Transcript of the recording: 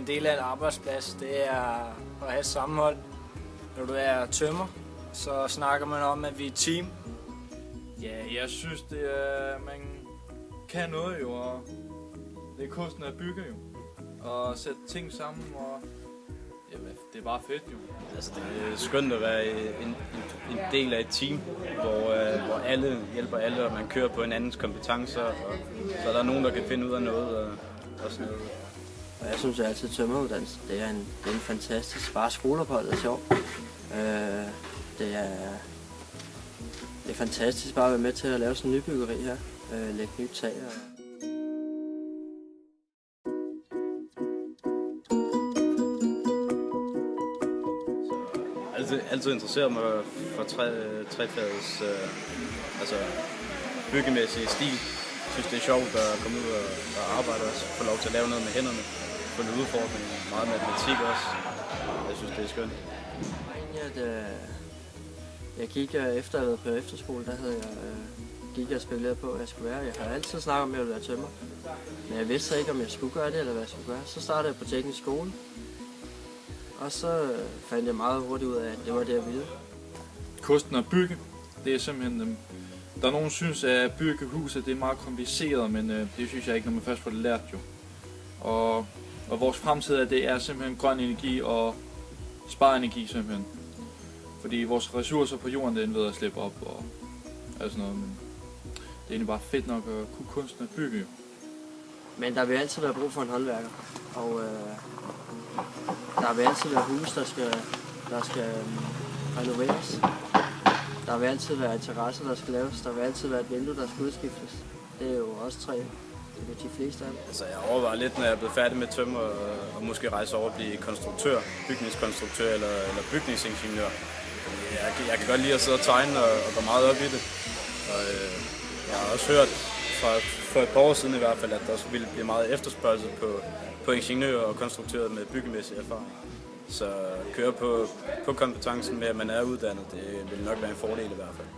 en del af en arbejdsplads, det er at have sammenhold. Når du er tømrer, så snakker man om, at vi er et team. Ja, jeg synes, det er, man kan noget jo, og det er kunsten at bygge jo. Og sætte ting sammen, og jamen, det er bare fedt jo. Altså, det er skønt at være en del af et team, hvor alle hjælper alle, og man kører på hinandens kompetencer, og så er der nogen, der kan finde ud af noget og sådan noget. Og jeg synes altid, at tømreruddannelse, det er en fantastisk. Bare skoleopholdet er sjovt. Det er fantastisk bare at være med til at lave sådan en nybyggeri her. Lægge nye tag. Altid interesseret mig for træfagets byggemæssige stil. Jeg synes, det er sjovt at komme ud og arbejde og få lov til at lave noget med hænderne. Få lidt udfordring, meget matematik også. Jeg synes, det er skønt. Jeg gik efter at have været på efterskole, der havde gik og spekuleret på, hvad jeg skulle være. Jeg har altid snakket om, at jeg ville være tømrer. Men jeg vidste ikke, om jeg skulle gøre det, eller hvad jeg skulle gøre. Så startede jeg på teknisk skole. Og så fandt jeg meget hurtigt ud af, at det var det, jeg ville. Kunsten at bygge, det er simpelthen... Der er nogen, der synes, at bygge huset det er meget kompliceret, men det synes jeg ikke, når man først får det lært jo. Og vores fremtid det er simpelthen grøn energi og sparenergi simpelthen. Fordi vores ressourcer på jorden det er ved at slippe op og alt sådan noget. Men det er egentlig bare fedt nok at kunne kunsten at bygge jo. Men der vil altid være brug for en håndværker. Og der vil altid være huse, der skal renoveres. Der vil altid være interesser, der skal laves. Der vil altid være et vindue, der skal udskiftes. Det er jo også tre. Det er de fleste af dem. Altså, jeg overvejer lidt, når jeg er blevet færdig med tømmer og måske rejse over og blive konstruktør, bygningskonstruktør eller bygningsingeniør. Jeg kan godt lide at sidde og tegne og gå meget op i det. Og jeg har også hørt for et par år siden i hvert fald, at der ville blive meget efterspørgsel på ingeniører og konstruktører med byggemæssig erfaring. Så at køre på kompetencen med, at man er uddannet, det vil nok være en fordel i hvert fald.